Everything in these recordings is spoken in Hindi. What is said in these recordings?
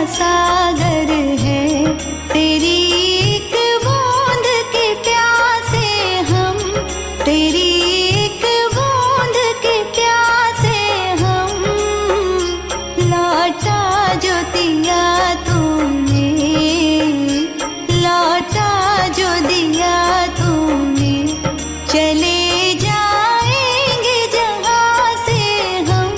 सागर है, तेरी एक बूंद के प्यासे हम, तेरी एक बूंद के प्यासे हम। लौटा जो दिया तूने, लौटा जो दिया तूने, चले जाएंगे जहाँ से हम,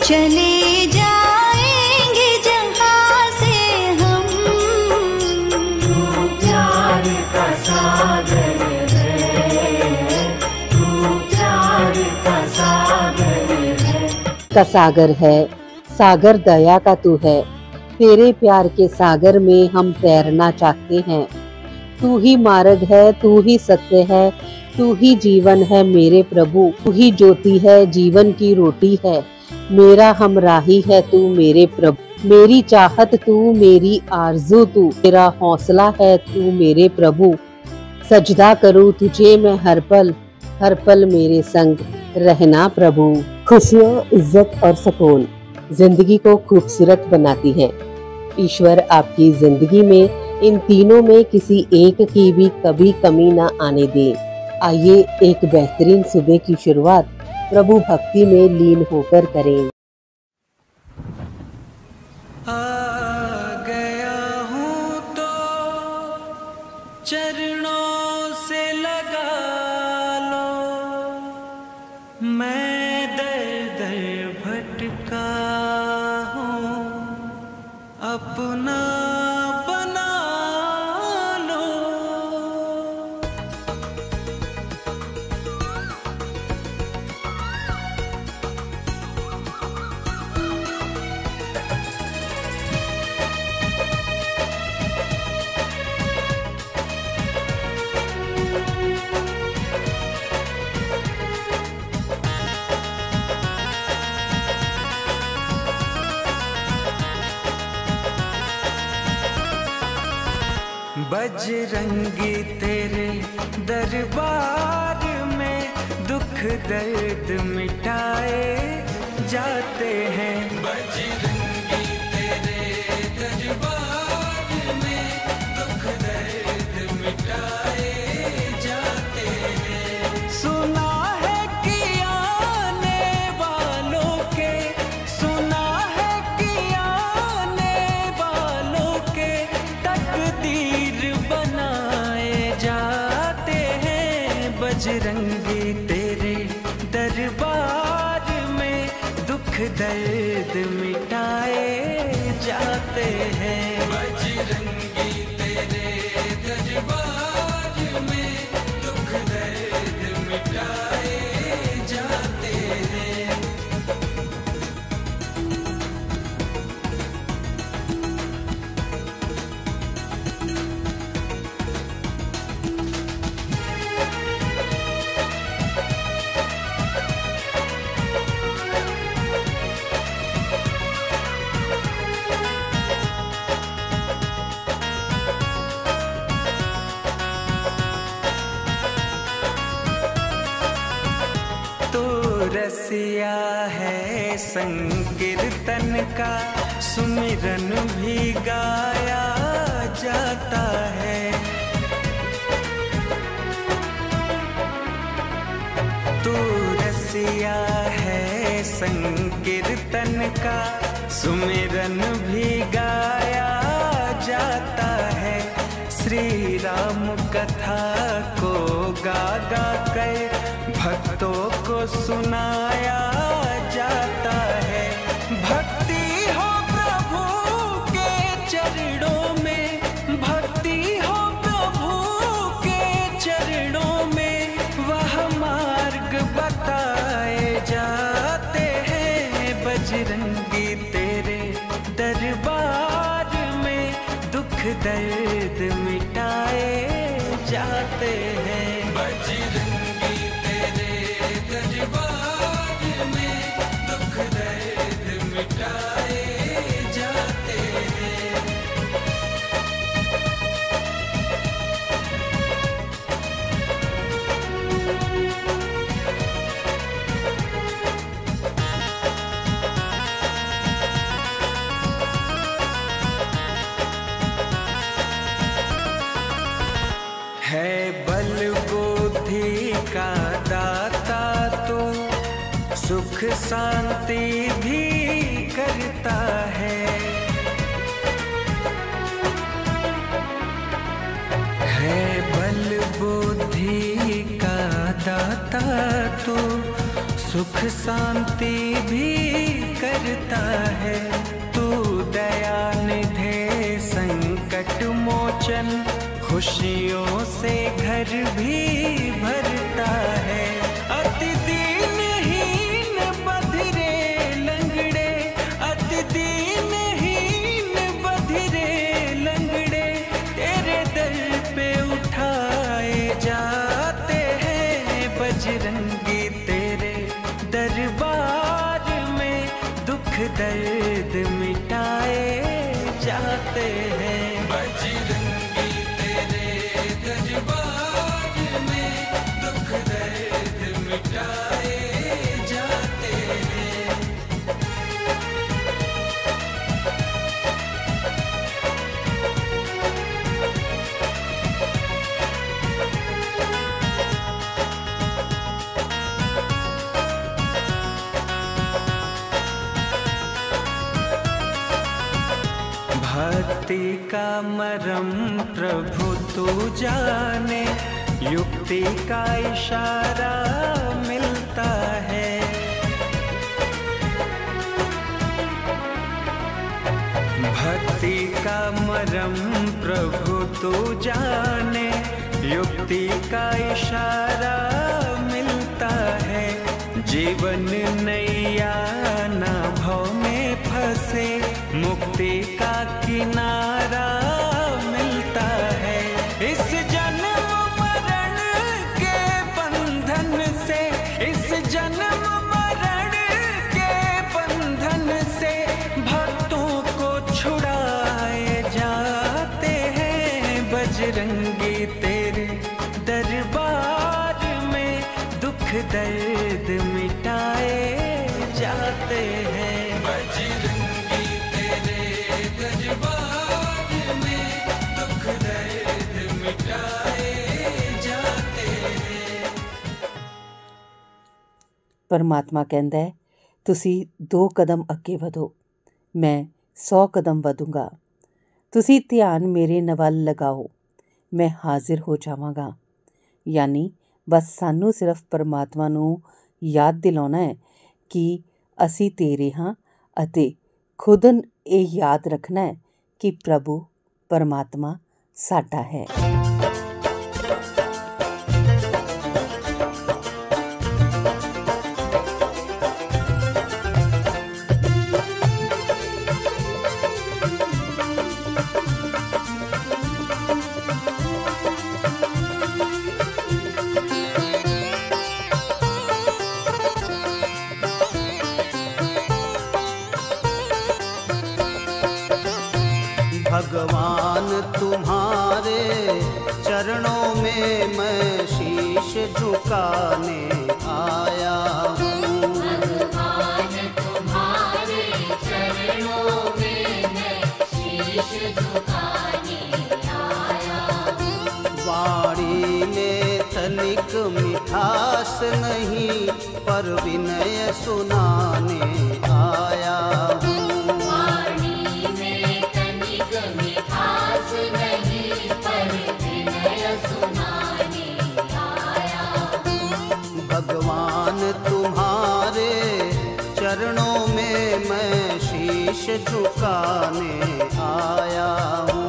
चले जाएंगे जहाँ से हम। तू प्यार का सागर है, तू प्यार का सागर है। का सागर है, सागर दया का तू है। तेरे प्यार के सागर में हम तैरना चाहते हैं। तू ही मार्ग है, तू ही सत्य है, तू ही जीवन है मेरे प्रभु। तू ही ज्योति है, जीवन की रोटी है, मेरा हमराही है तू मेरे प्रभु। मेरी चाहत तू, मेरी आरज़ू तू, मेरा हौसला है तू मेरे प्रभु। सजदा करूँ तुझे मैं हर पल मेरे संग रहना प्रभु। खुशियाँ, इज्जत और सुकून जिंदगी को खूबसूरत बनाती है। ईश्वर आपकी जिंदगी में इन तीनों में किसी एक की भी कभी कमी ना आने दे। आइए एक बेहतरीन सुबह की शुरुआत प्रभु भक्ति में लीन होकर करें। आ गया हूँ तो चरणों से लगा लो, मैं दर दर भटका हूँ, अपना बना लो। बजरंगी तेरे दरबार में दुख दर्द मिटाए जाते हैं। बजरंगी तेरे दरबार में दुख दर्द मिटाए जाते हैं। सुना है कि आने वालों के, सुना है कि आने वालों के तकदीर बनाए जाते हैं। बजरंगी तेरे दरबार में दुख दर्द मिटाए जाते हैं। बजरंगी तेरे दरबार में दुख दर्द मिटाए जाते हैं। रसिया है संकीर्तन का, सुमिरन भी गाया जाता है। तू रसिया है संकीर्तन का, सुमिरन भी गाया जाता है। श्री राम कथा को गा गा कर भक्तों को सुनाया जाता है। भक्ति हो प्रभु के चरणों में, भक्ति हो प्रभु के चरणों में, वह मार्ग बताए जाते हैं। बजरंगी तेरे दरबार में दुख दर्द मिटाए जाते हैं। बजरंगी तेरे दरबार में दुख दर्द मिटाए जाते हैं। सुख शांति भी करता है बल बुद्धि का दाता तू, सुख शांति भी करता है तू। दया निधे संकट मोचन, खुशियों से घर भी भरता है। अति दीनहीन बधिरे लंगड़े, अति दीनहीन बधिरे लंगड़े, तेरे दर पे उठाए जाते हैं। बजरंगी तेरे दरबार में दुख दर्द मिटाए जाते हैं। बजरंगी तेरे दरबार में दुख दर्द मिटाए जाते हैं। भक्ति का मरम प्रभु तू जाने, युक्ति का इशारा मिलता है। भक्ति का मरम प्रभु तू जाने, युक्ति का इशारा मिलता है। जीवन नैया ना भव में फंसे, मुक्ति का किनारा मिलता है। इस जन्म मरण के बंधन से, इस जन्म मरण के बंधन से भक्तों को छुड़ाए जाते हैं। बजरंगी तेरे दरबार में दुख दर्द मिटाए जाते हैं। बजरंगी तेरे दरबार में दुख दर्द मिटाए जाते हैं। परमात्मा कहता है तुसी 2 कदम अगे ਵਧੋ, मैं 100 कदम ਵਧੂੰਗਾ। तुसी ध्यान मेरे नवल लगाओ, मैं हाजिर हो जावांगा। यानी बस सानू सिर्फ परमात्मा ਨੂੰ याद दिलाਉਣਾ है कि ਅਸੀਂ तेरे हाँ ਅਤੇ खुद ਇਹ याद रखना है कि प्रभु परमात्मा साडा है। भगवान तुम्हारे चरणों में मैं शीश झुकाने आया हूँ। भगवान तुम्हारे चरणों में मैं शीश झुकाने आया हूँ। वाणी में तनिक मिठास नहीं, पर विनय सुनाने आया हूँ। भगवान तुम्हारे चरणों में मैं शीश झुकाने आया हूँ।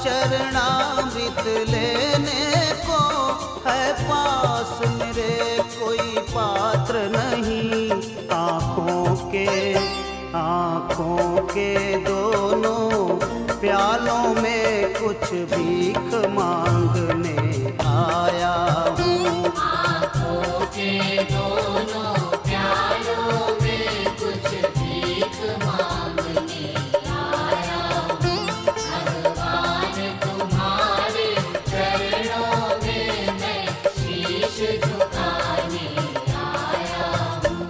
चरणामृत लेने को है पास मेरे कोई पात्र नहीं। आँखों के दोनों प्यालों में कुछ भीख मांगने आया हूँ। आँखों के दोनों प्यालों में कुछ भीख मांगने आया हूँ। भगवान तुम्हारे चरणों में मैं शीश झुकाने आया हूँ।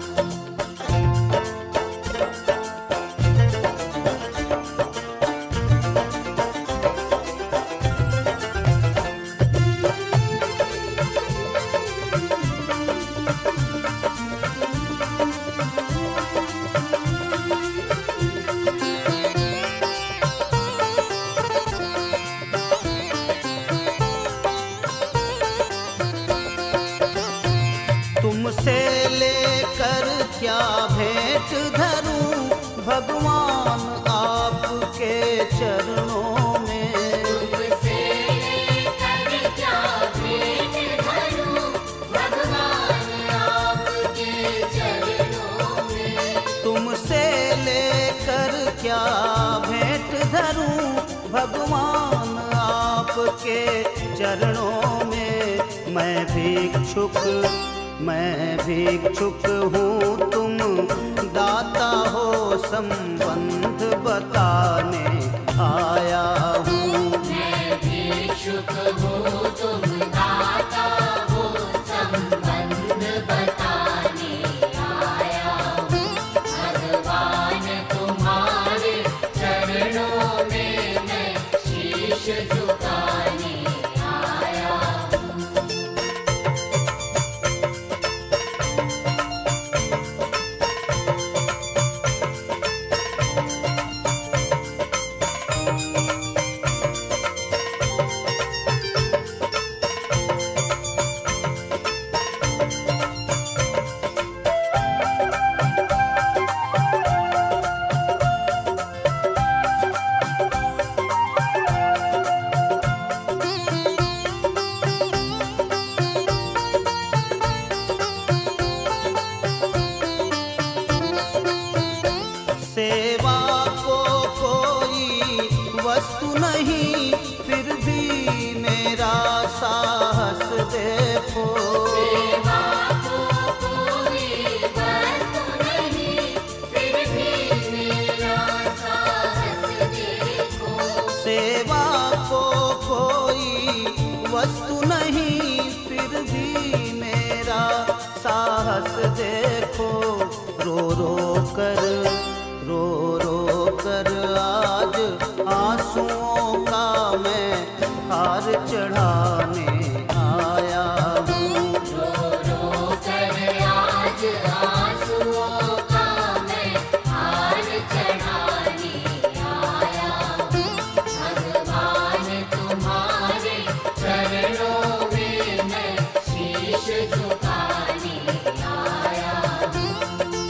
तुमसे लेकर क्या भेंट धरूं भगवान आपके चरणों में। तुमसे लेकर क्या भेंट धरूं भगवान आपके चरणों में। तुमसे लेकर क्या भेंट धरूं भगवान आपके चरणों में। मैं भिक्षुक हूँ तुम दाता हो संबंध बताने आया हूँ। मैं भिक्षुक हूँ तुम दाता हो संबंध बताने आया हूँ। भगवान तुम्हारे चरणों में मैं शीश झुकाने आया हूँ। सेवा को कोई वस्तु नहीं फिर भी मेरा साहस देखो। सेवा को कोई वस्तु नहीं फिर भी मेरा साहस देखो। सेवा को कोई वस्तु नहीं फिर भी मेरा साहस देखो। रो रो कर आज आंसुओं का मैं हार चढ़ाने आया हूँ। रो रो कर आज आंसुओं का मैं हार चढ़ाने आया हूँ। भगवान तुम्हारे चरणों में मैं शीश झुकाने आया हूँ।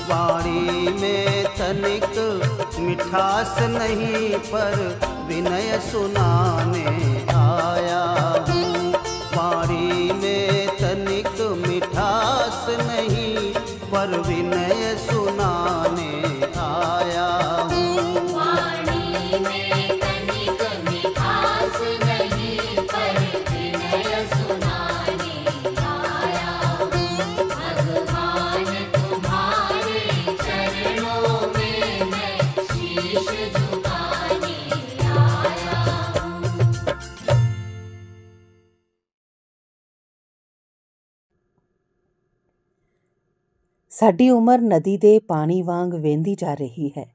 वाणी में तनिक मिठास नहीं पर विनय सुनाने आया हूँ। वाणी में तनिक मिठास नहीं पर विनय सुनाने आया हूँ। वाणी में तनिक मिठास नहीं पर विनय सुनाने आया हूँ। भगवान तुम्हारे चरणों में मैं शीश झुकाने आया हूँ। ਸਾਡੀ ਉਮਰ ਨਦੀ ਦੇ ਪਾਣੀ ਵਾਂਗ ਵਹਿੰਦੀ ਜਾ ਰਹੀ ਹੈ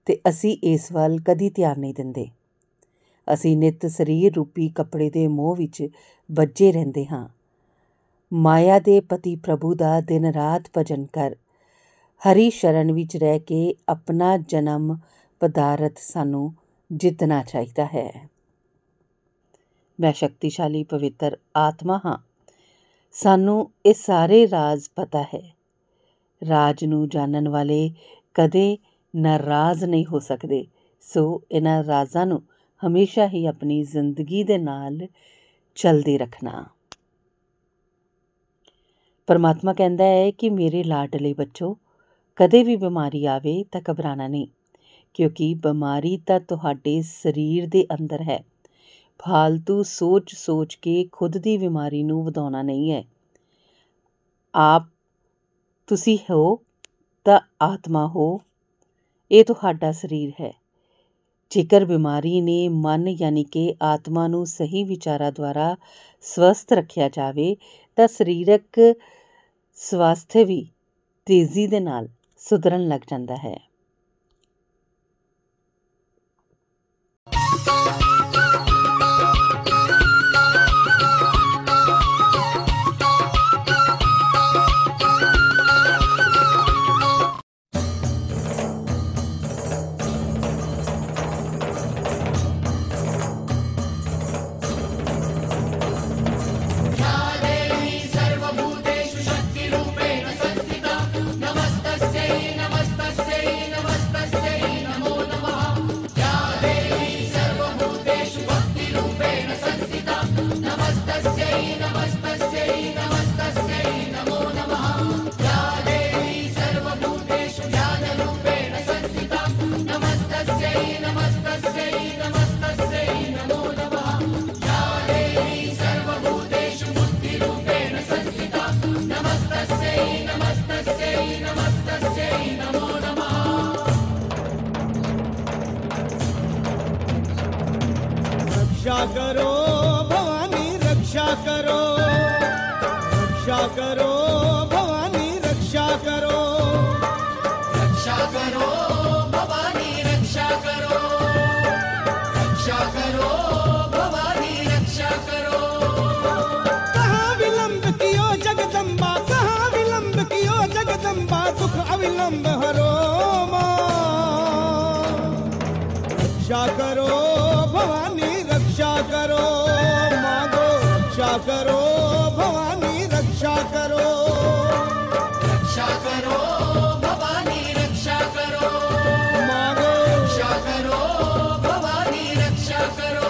ਤੇ ਅਸੀਂ ਇਸ ਵੱਲ ਕਦੀ ਧਿਆਨ ਨਹੀਂ ਦਿੰਦੇ। ਅਸੀਂ ਨਿੱਤ ਸਰੀਰ ਰੂਪੀ ਕੱਪੜੇ ਦੇ ਮੋਹ ਵਿੱਚ ਵੱਜੇ ਰਹਿੰਦੇ ਹਾਂ। ਮਾਇਆ ਦੇ ਪਤੀ ਪ੍ਰਭੂ ਦਾ ਦਿਨ ਰਾਤ ਭਜਨ ਕਰ ਹਰੀ ਸ਼ਰਨ ਵਿੱਚ ਰਹਿ ਕੇ ਆਪਣਾ ਜਨਮ ਪਦਾਰਥ ਸਾਨੂੰ ਜਿੱਤਣਾ ਚਾਹੀਦਾ ਹੈ। ਮੈਂ ਸ਼ਕਤੀਸ਼ਾਲੀ ਪਵਿੱਤਰ ਆਤਮਾ ਹਾਂ। ਸਾਨੂੰ ਇਹ ਸਾਰੇ ਰਾਜ਼ ਪਤਾ ਹੈ। ਰਾਜ ਨੂੰ ਜਾਣਨ ਵਾਲੇ ਕਦੇ ਨਾਰਾਜ਼ ਨਹੀਂ ਹੋ ਸਕਦੇ। ਸੋ ਇਹਨਾਂ ਰਾਜ਼ਾਂ ਨੂੰ हमेशा ही अपनी जिंदगी दे नाल चलदे रखना। परमात्मा कहता है कि मेरे लाडले बच्चों, कदे भी बीमारी आवे तो घबराना नहीं, क्योंकि बीमारी तो तुहाडे शरीर दे अंदर है। फालतू सोच सोच के खुद दी बीमारी नूं वधाउणा नहीं है। आप तुसी हो तां आत्मा हो, ये तुहाडा शरीर है। जेकर बीमारी ने मन यानी कि आत्मा नूं सही विचारां द्वारा स्वस्थ रखिया जावे तां सरीरक स्वास्थ्य भी तेज़ी दे नाल सुधरन लग जांदा है। रक्षा करो भवानी, रक्षा करो, रक्षा करो भवानी, रक्षा करो, रक्षा करो भवानी, रक्षा करो, रक्षा करो भवानी, रक्षा करो। कहाँ विलंब कियो जगदम्बा, कहाँ विलंब कियो जगदम्बा, दुख अविलंब हरो माँ। रक्षा करो भवानी, रक्षा करो, मांगो रक्षा करो भवानी, रक्षा करो, रक्षा करो भवानी, रक्षा करो, मांगो रक्षा करो भवानी, रक्षा करो।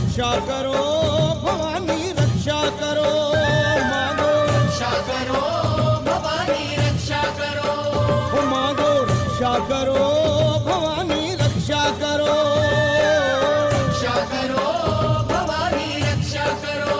रक्षा करो भवानी, रक्षा करो, मांगो रक्षा करो भवानी, रक्षा करो, मांगो रक्षा करो भवानी, रक्षा करो, रक्षा करो भवानी, रक्षा करो।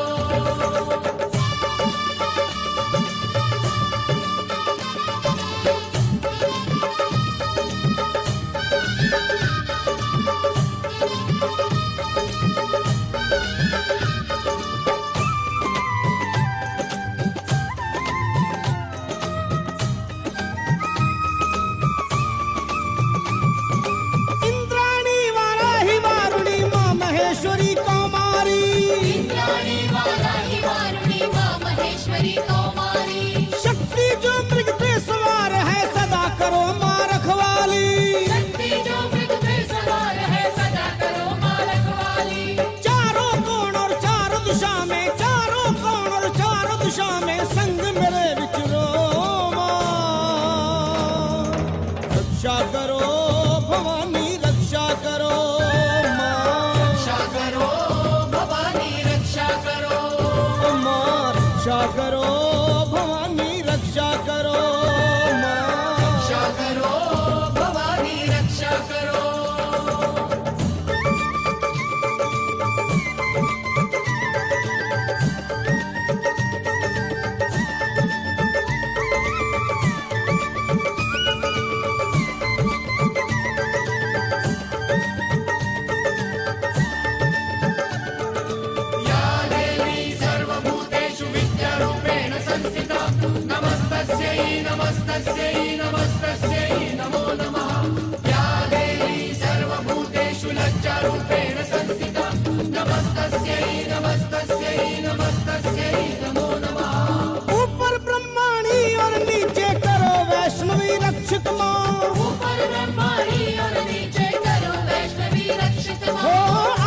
और नीचे करो वैष्णवी रक्षित हो माँ।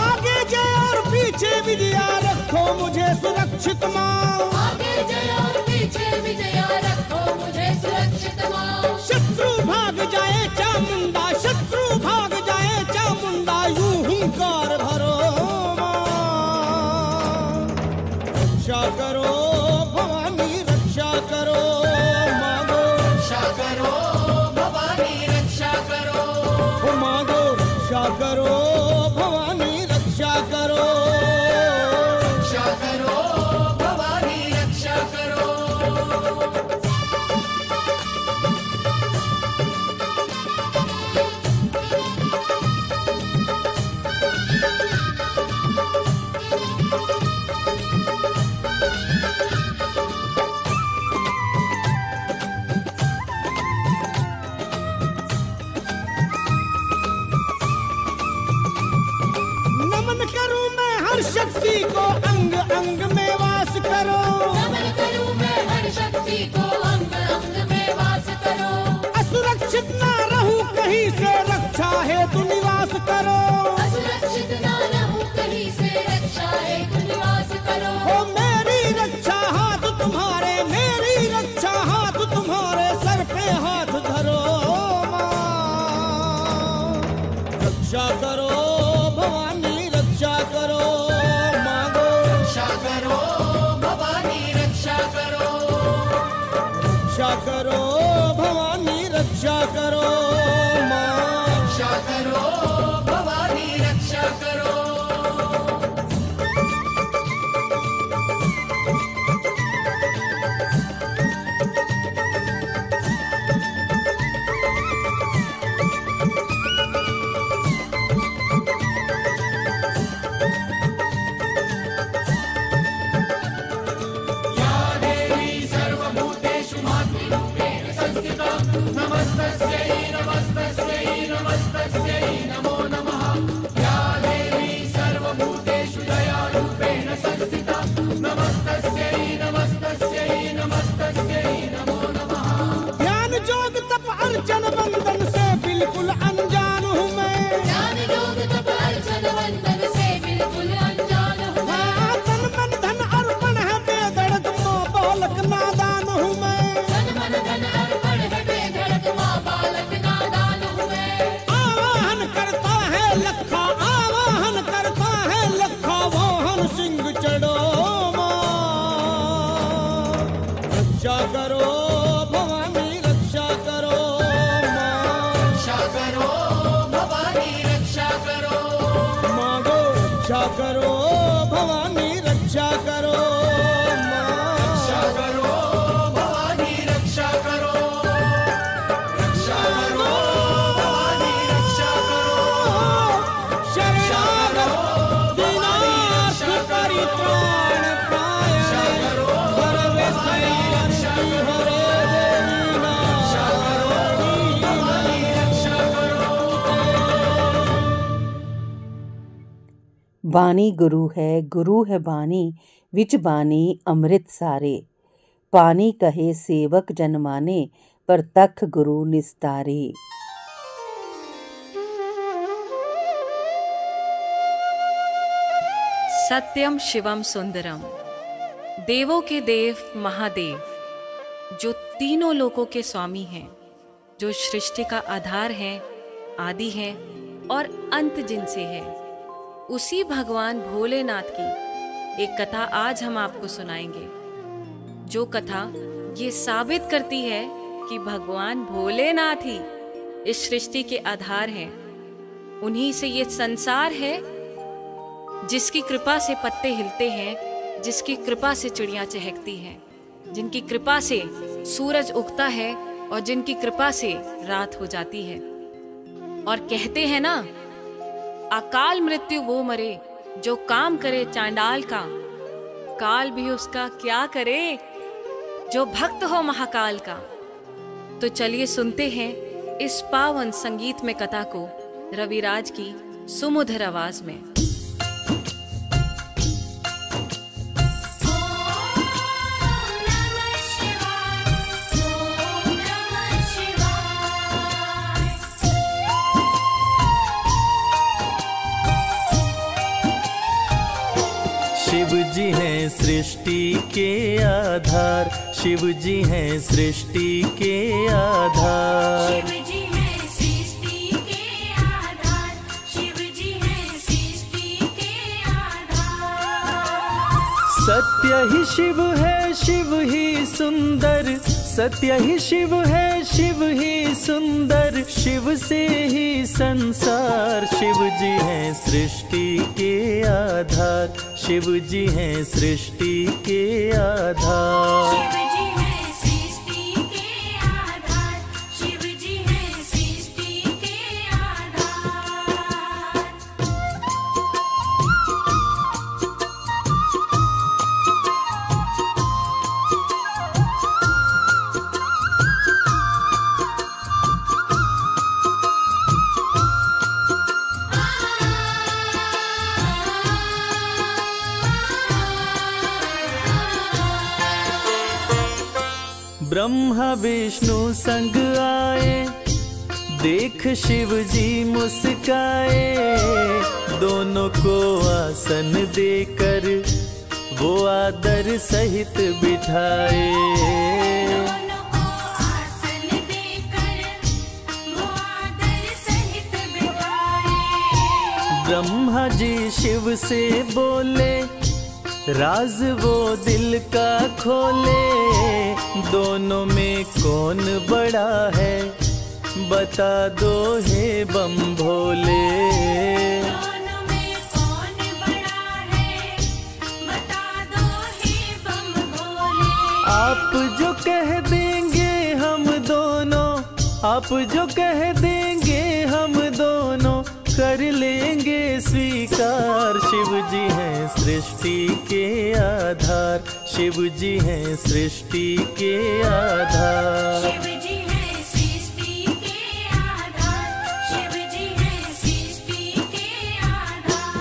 आगे जय और पीछे विजया रखो मुझे सुरक्षित माँ। आगे जय और पीछे विजया रखो मुझे सुरक्षित माँ। शत्रु भाग जाए चामुंडा, शत्रु भाग जाए चामुंडा, यूं हुंकार भरो माँ। रक्षा करो भवानी रक्षा करो, मांगो रक्षा करो भवानी रक्षा करो। ओ मांगो रक्षा करो भवानी रक्षा करो। रक्षा करो भवानी रक्षा करो। नमन करूं मैं हर शक्ति को, अंग अंग में वास करो। नमन करूं मैं हर शक्ति को, अंग अंग में वास करो। असुरक्षित ना रहूं कहीं से, रक्षा हेतु निवास करो। असुरक्षित ना रहूं कहीं से, रक्षा हेतु निवास करो। ओ मेरी रक्षा हाथ तुम्हारे, मेरी रक्षा हाथ तुम्हारे, सर पे हाथ धरो माँ। रक्षा करो भवानी रक्षा करो, मांगो रक्षा करो भवानी रक्षा करो। रक्षा करो भवानी रक्षा करो माँ। रक्षा करो भवानी रक्षा करो। ध्यान जोग तप अर्चन बंदन से बिल्कुल अनजान हूँ मैं। ज्ञान योग तप अर्चन वंदन से बिल्कुल अनजान हूँ मैं। हाँ, तन मन धन अर्पण है बेधड़क माँ, बालक नादान हूँ मैं। तन मन धन अर्पण है बेधड़क माँ, बालक नादान हूँ मैं। आवाहन करता है लखा, आवाहन करता है लखा, वाहन सिंह चढ़ो माँ। रक्षा करो भवानी रक्षा करो माँ। रक्षा करो भवानी रक्षा करो। मांगो रक्षा करो भवानी रक्षा करो माँ। रक्षा करो भवानी रक्षा करो। रक्षा करो भवानी रक्षा करो। शरणागत दीनार्थ परित्राण प्रायण सर्वेश्वरानंदी हरे देवी बानी गुरु है बानी, विच बानी अमृत सारे। पानी कहे सेवक जन माने, पर तख गुरु निस्तारे। सत्यम शिवम सुंदरम, देवों के देव महादेव, जो तीनों लोकों के स्वामी हैं, जो सृष्टि का आधार हैं, आदि हैं और अंत जिनसे है, उसी भगवान भोलेनाथ की एक कथा आज हम आपको सुनाएंगे। जो कथा ये साबित करती है कि भगवान भोलेनाथ ही इस सृष्टि के आधार हैं। उन्हीं से ये संसार है, जिसकी कृपा से पत्ते हिलते हैं, जिसकी कृपा से चिड़ियां चहकती हैं, जिनकी कृपा से सूरज उगता है और जिनकी कृपा से रात हो जाती है। और कहते हैं ना, अकाल मृत्यु वो मरे जो काम करे चांडाल का, काल भी उसका क्या करे जो भक्त हो महाकाल का। तो चलिए सुनते हैं इस पावन संगीत में कथा को रविराज की सुमधुर आवाज में। ओम नमः शिवाय। शिव जी हैं सृष्टि के आधार, शिव जी हैं सृष्टि के आधार। शिव जी है सृष्टि के आधार, शिव जी है सृष्टि के आधार। सत्य ही शिव है, शिव ही सुंदर, सत्य ही शिव है, शिव ही सुंदर, शिव से ही संसार। शिव जी हैं सृष्टि के आधार, शिव जी हैं सृष्टि के आधार। शिव जी है सृष्टि के आधार, शिव जी है सृष्टि के आधार। ब्रह्मा विष्णु संग आए, देख शिव जी मुस्काए, दोनों को आसन देकर वो आदर सहित बिठाए। दोनों को आसन देकर वो आदर सहित बिठाए। ब्रह्मा जी शिव से बोले, राज वो दिल का खोले, दोनों में कौन बड़ा है, बता दो हे बम भोले। दोनों में कौन बड़ा है, बता दो हे बम भोले। आप जो कह देंगे हम दोनों, आप जो कह देंगे हम दोनों, कर लेंगे स्वीकार। शिव जी हैं सृष्टि के आधार, शिव जी हैं सृष्टि के आधार। शिव जी है सृष्टि के आधार, शिव जी है सृष्टि के आधार।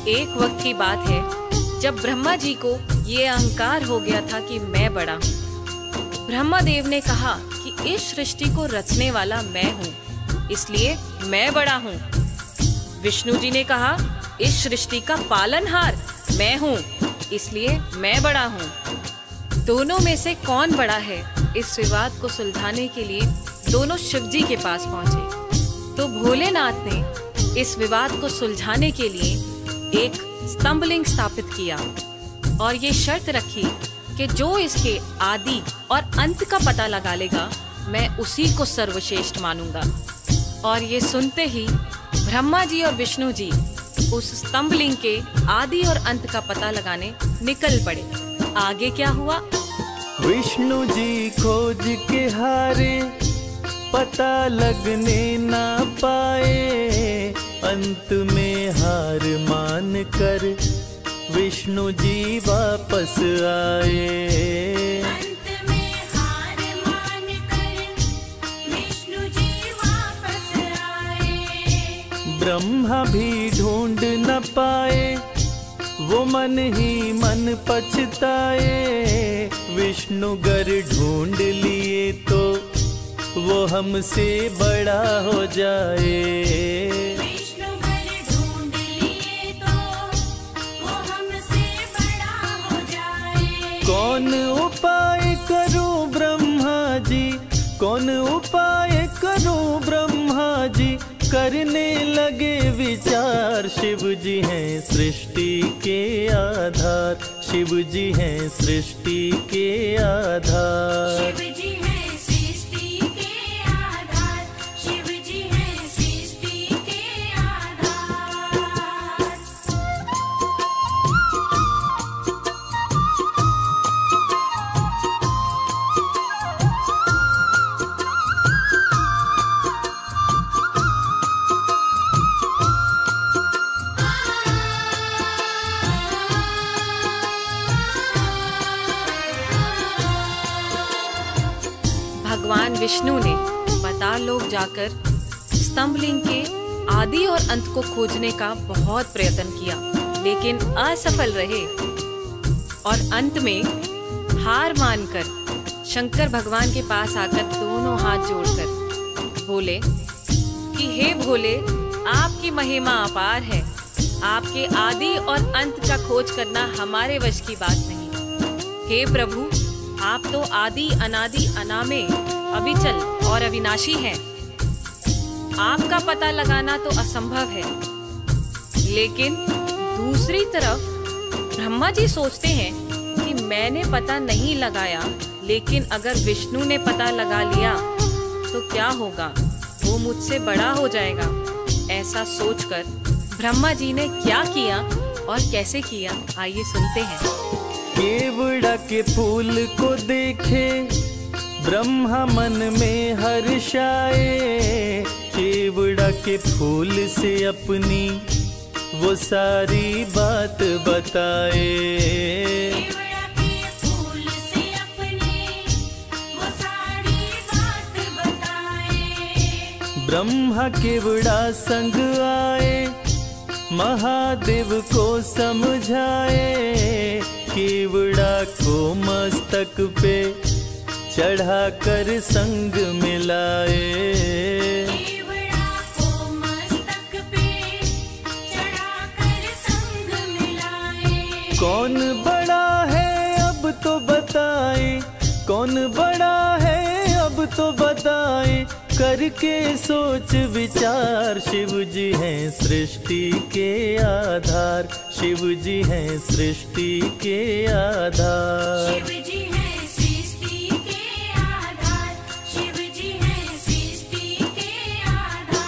एक वक्त की बात है जब ब्रह्मा जी को ये अहंकार हो गया था कि मैं बड़ा हूँ। ब्रह्मा देव ने कहा कि इस सृष्टि को रचने वाला मैं हूँ, इसलिए मैं बड़ा हूँ। विष्णु जी ने कहा इस सृष्टि का पालनहार मैं हूँ, इसलिए मैं बड़ा हूँ। दोनों में से कौन बड़ा है, इस विवाद को सुलझाने के लिए दोनों शिव जी के पास पहुंचे। तो भोलेनाथ ने इस विवाद को सुलझाने के लिए एक स्तंभलिंग स्थापित किया और ये शर्त रखी कि जो इसके आदि और अंत का पता लगा लेगा, मैं उसी को सर्वश्रेष्ठ मानूंगा। और ये सुनते ही ब्रह्मा जी और विष्णु जी उस स्तंभलिंग के आदि और अंत का पता लगाने निकल पड़े। आगे क्या हुआ? विष्णु जी खोज के हारे, पता लगने ना पाए, अंत में हार मान कर विष्णु जी वापस आए। अंत में हार मान कर विष्णु जी वापस आए। ब्रह्मा भी ढूंढ न पाए, वो मन ही मन पछताए, विष्णु गर ढूंढ लिए तो वो हमसे बड़ा हो जाए। विष्णु गर ढूंढ लिए तो वो हमसे बड़ा हो जाए। कौन उपाय करूं ब्रह्मा जी, कौन उपाय करूं ब्रह्मा जी, करने लगे विचार। शिव जी हैं सृष्टि के आधार, शिव जी हैं सृष्टि के आधार। शिव जी है सृष्टि के आधार, शिव जी है सृष्टि के आधार। भगवान विष्णु ने पाताल लोक जाकर स्तंभलिंग के आदि और अंत को खोजने का बहुत प्रयत्न किया, लेकिन असफल रहे और अंत में हार मानकर शंकर भगवान के पास आकर दोनों हाथ जोड़कर बोले कि हे भोले, आपकी महिमा अपार है, आपके आदि और अंत का खोज करना हमारे वश की बात नहीं। हे प्रभु, आप तो आदि अनादि अनामे अविचल और अविनाशी हैं। आपका पता लगाना तो असंभव है। लेकिन दूसरी तरफ ब्रह्मा जी सोचते हैं कि मैंने पता नहीं लगाया, लेकिन अगर विष्णु ने पता लगा लिया तो क्या होगा, वो मुझसे बड़ा हो जाएगा। ऐसा सोचकर ब्रह्मा जी ने क्या किया और कैसे किया, आइए सुनते हैं। केवड़ा के फूल को देखे ब्रह्मा मन में हर्षाए, केवड़ा के फूल से अपनी वो सारी बात बताए। केवड़ा के फूल से अपनी वो सारी बात बताए। ब्रह्मा केवड़ा संग आए, महादेव को समझाए, केवड़ा को मस्तक पे चढ़ाकर संग मिलाए। केवड़ा को मस्तक पे चढ़ाकर संग मिलाए। कौन बड़ा है अब तो बताए, कौन बड़ा है अब तो बताए, करके सोच विचार। शिव जी हैं सृष्टि के आधार, शिव जी हैं सृष्टि के आधार। शिव जी हैं सृष्टि के आधार, शिव जी हैं सृष्टि के आधार।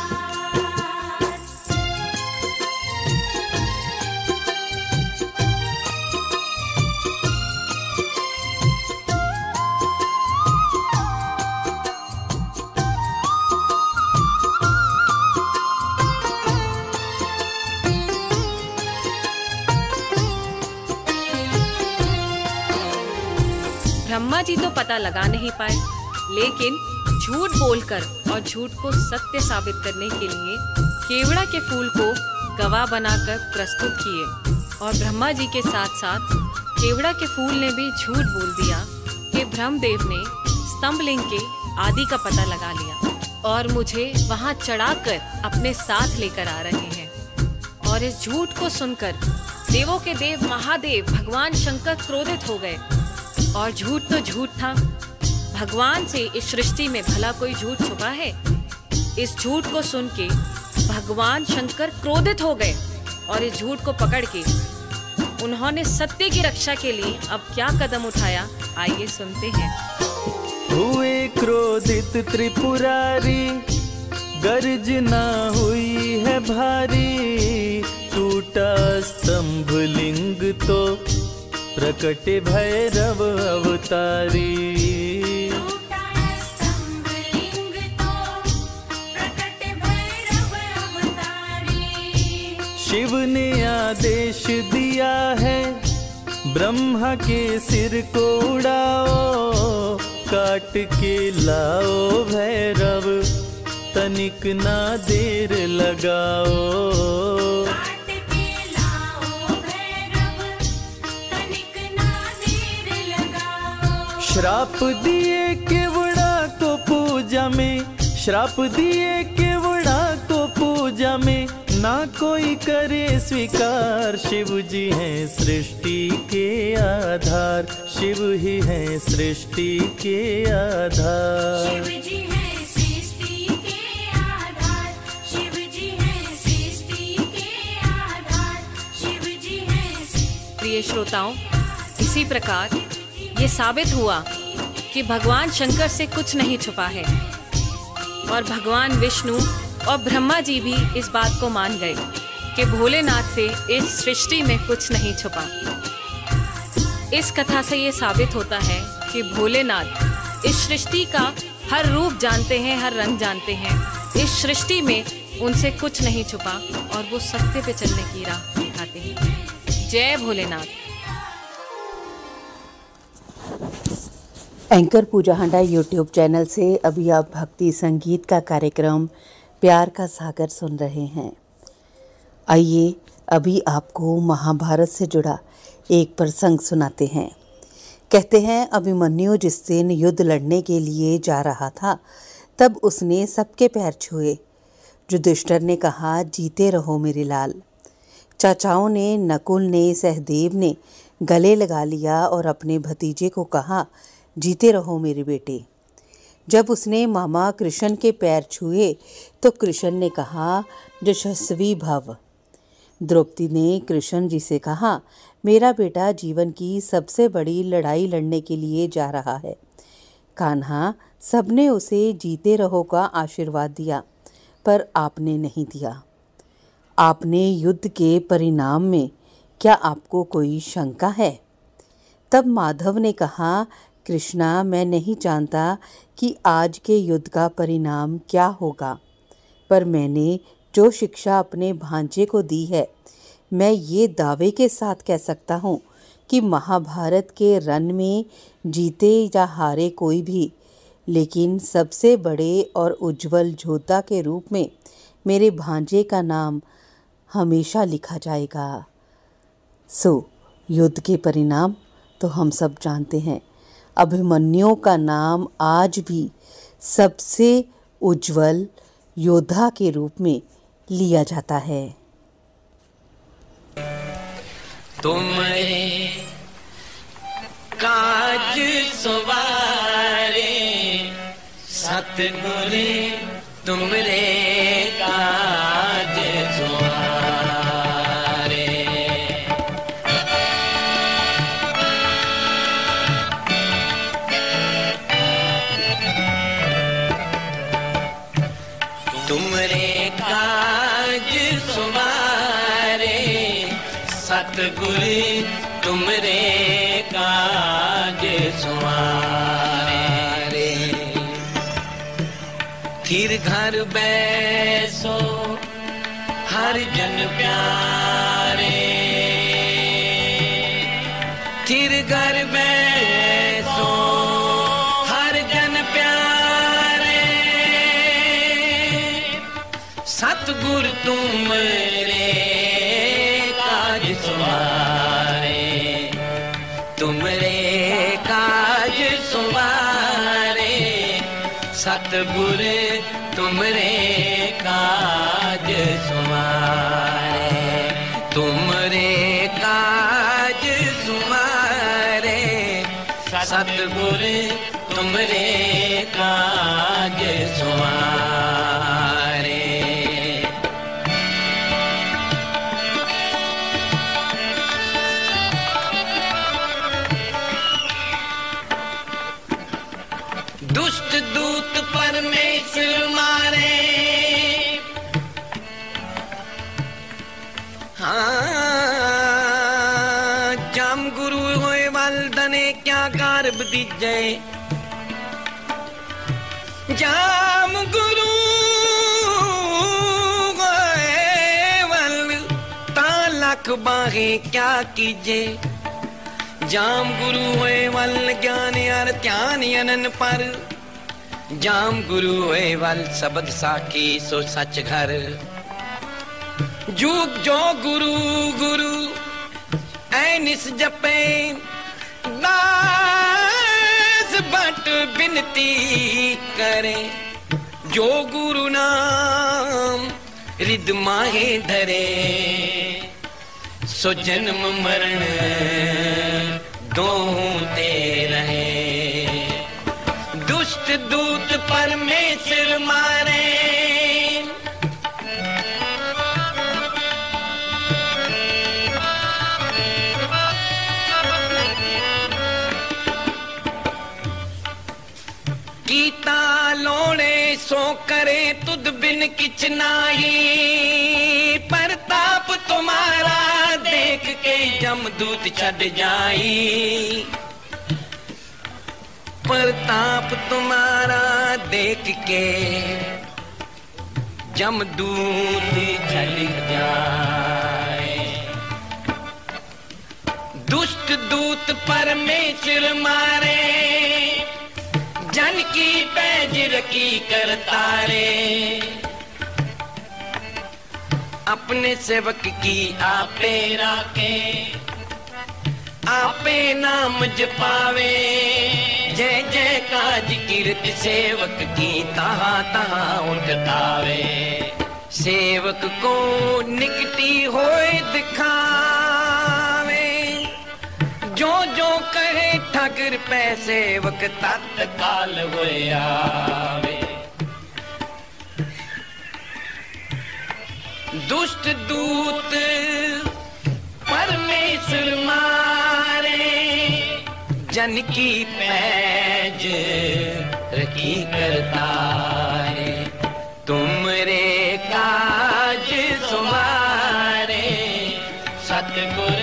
ब्रह्मा जी तो पता लगा नहीं पाए, लेकिन झूठ बोलकर और झूठ को सत्य साबित करने के लिए केवड़ा के फूल को गवाह बनाकर प्रस्तुत किए। और ब्रह्मा जी के साथ साथ केवड़ा के फूल ने भी झूठ बोल दिया कि ब्रह्मदेव ने स्तंभलिंग के आदि का पता लगा लिया और मुझे वहां चढ़ाकर अपने साथ लेकर आ रहे हैं। और इस झूठ को सुनकर देवों के देव महादेव भगवान शंकर क्रोधित हो गए। और झूठ तो झूठ था, भगवान से इस सृष्टि में भला कोई झूठ छुपा है। इस झूठ को सुन के भगवान शंकर क्रोधित हो गए और इस झूठ को पकड़ के उन्होंने सत्य की रक्षा के लिए अब क्या कदम उठाया, आइए सुनते हैं। हुए क्रोधित त्रिपुरारी, गर्जना हुई है भारी, टूटा स्तंभ लिंग तो प्रकट भैरव अवतारी। टूटा स्तंभ लिंग तो प्रकट भैरव अवतारी। शिव ने आदेश दिया है, ब्रह्मा के सिर को उड़ाओ, काट के लाओ भैरव, तनिक ना देर लगाओ। काट के लाओ भैरव, तनिक ना देर लगाओ। श्राप दिए केवड़ा को पूजा में, श्राप दिए केवड़ा को पूजा में, ना कोई करे स्वीकार। शिव जी हैं सृष्टि के आधार, शिव ही हैं सृष्टि के आधार। शिव जी हैं सृष्टि के आधार, शिव जी हैं सृष्टि के आधार, शिव जी हैं। प्रिय श्रोताओं, इसी प्रकार ये साबित हुआ कि भगवान शंकर से कुछ नहीं छुपा है और भगवान विष्णु और ब्रह्मा जी भी इस बात को मान गए कि भोलेनाथ से इस सृष्टि में कुछ नहीं छुपा। इस कथा से ये साबित होता है कि भोलेनाथ इस सृष्टि का हर रूप जानते हैं, हर रंग जानते हैं। इस सृष्टि में उनसे कुछ नहीं छुपा और वो सत्य पे चलने की राह दिखाते हैं। जय भोलेनाथ। एंकर पूजा हंडा यूट्यूब चैनल से अभी आप भक्ति संगीत का कार्यक्रम प्यार का सागर सुन रहे हैं। आइए अभी आपको महाभारत से जुड़ा एक प्रसंग सुनाते हैं। कहते हैं अभिमन्यु जिस दिन युद्ध लड़ने के लिए जा रहा था तब उसने सबके पैर छुए। युधिष्ठिर ने कहा, जीते रहो मेरे लाल। चाचाओं ने, नकुल ने, सहदेव ने गले लगा लिया और अपने भतीजे को कहा, जीते रहो मेरे बेटे। जब उसने मामा कृष्ण के पैर छुए तो कृष्ण ने कहा, यशस्वी भव। द्रौपदी ने कृष्ण जी से कहा, मेरा बेटा जीवन की सबसे बड़ी लड़ाई लड़ने के लिए जा रहा है। कान्हा, सबने उसे जीते रहो का आशीर्वाद दिया पर आपने नहीं दिया। आपने युद्ध के परिणाम में क्या आपको कोई शंका है? तब माधव ने कहा, कृष्णा, मैं नहीं जानता कि आज के युद्ध का परिणाम क्या होगा, पर मैंने जो शिक्षा अपने भांजे को दी है, मैं ये दावे के साथ कह सकता हूँ कि महाभारत के रण में जीते या हारे कोई भी, लेकिन सबसे बड़े और उज्जवल योद्धा के रूप में मेरे भांजे का नाम हमेशा लिखा जाएगा। सो युद्ध के परिणाम तो हम सब जानते हैं। अभिमन्यु का नाम आज भी सबसे उज्जवल योद्धा के रूप में लिया जाता है। तुमरे काज सवारे सतगुर, तुमरे काज सवारे। तुमरे काज सवारे सतगुर, तुमरे काज सवारे। थिर घर बैसो हर जन प्यारे, थिर घर बैसो हर जन प्यारे। सतगुर तुमरे काज सवारे, तुमरे काज सवारे। सतगुर तुमरे काज सवारे, तुमरे काज सवारे। सतगुर तुमरे काज सवारे। दुष्ट दूत परमेश्वर मारे, हाँ जाम गुरु होए वल्दने क्या गर्भ दीजे। जाम गुरु होए वल ता लख बाहे क्या कीजे। जाम गुरु होए वल ज्ञान अर ध्यान अनन पर। जाम गुरु होए वल शब्द साखी सो सच घर। जुग जो गुरु गुरु ऐ निस जपे, दास बट बिनती करे। जो गुरु नाम रिद माहे धरे, सो जन्म मरण दोहूं ते रहे। दुष्ट दूत परमेश्वर मारे, कीता लोणे सो करे तुद बिन किच नाही। प्रताप तुम्हारा देख के जमदूत छड़ जाई। प्रताप तुम्हारा देख के जमदूत छड़ जाए। दुष्ट दूत परमेश्वर मारे, जिनकी पैज रखी करता रे, अपने सेवक की आपे राखे, आपे नाम जपावे। जय जय काज कीर्त सेवक की तहाँ तहाँ उठतावे। सेवक को निकटी होए दिखावे, जो जो कहे ठाकुर पै सेवक तत्काल होए आवे। दुष्ट दूत परमेश्वर मारे, जन की पैज रखी करता है। तुमरे काज सुमारे सतगुर,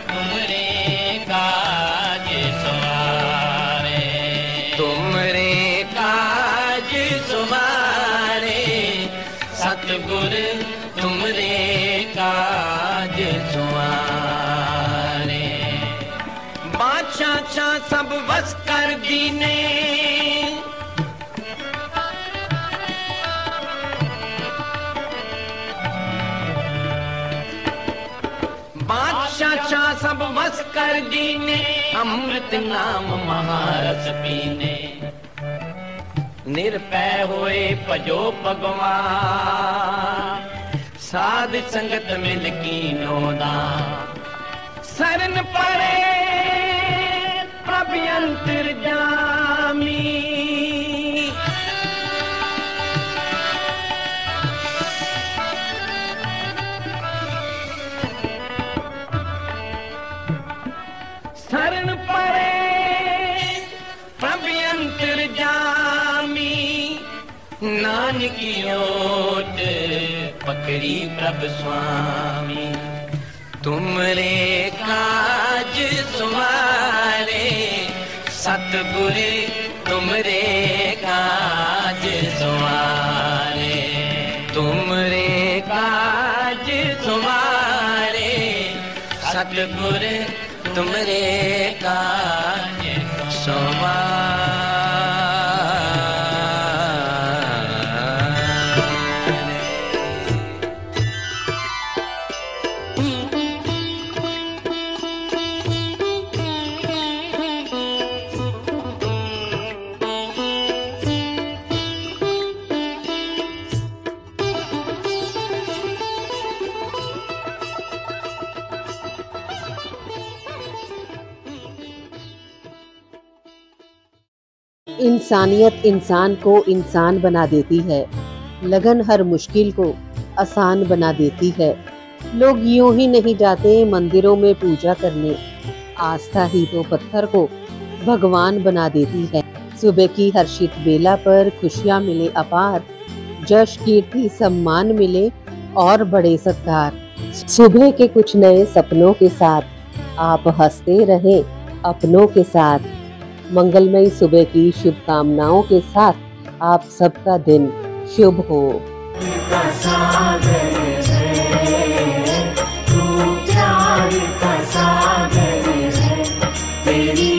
तुमरे काज सुमारे, तुमरे काज सुमारे सतगुर, तुमरे काज सुमारे। बादशाह सब बस कर दीने, बादशाह सब बस कर दीने, अमृत नाम महारस पीने। निरपै होए भजो भगवान, साध संगत मिल कीनो दान। शरण पड़े प्रभु अंतर्यामी, शरण पड़े प्रभु अंतर्यामी। नानकी ओट पकड़ी प्रभु स्वामी, तुमरे काज सुमारे सतगुर, तुमरे काज सुमारे, तुमरे काज सुमारे सतगुर, तुमरे काज सुमारे। इंसानियत इंसान को इंसान बना देती है, लगन हर मुश्किल को आसान बना देती है। लोग यूं ही नहीं जाते मंदिरों में पूजा करने, आस्था ही तो पत्थर को भगवान बना देती है। सुबह की हर्षित बेला पर खुशियां मिले अपार, जश कीर्ति सम्मान मिले और बड़े सत्कार। सुबह के कुछ नए सपनों के साथ आप हंसते रहें अपनों के साथ। मंगलमयी सुबह की शुभकामनाओं के साथ आप सबका दिन शुभ हो। का सागर है, तू प्यार का सागर है, तेरी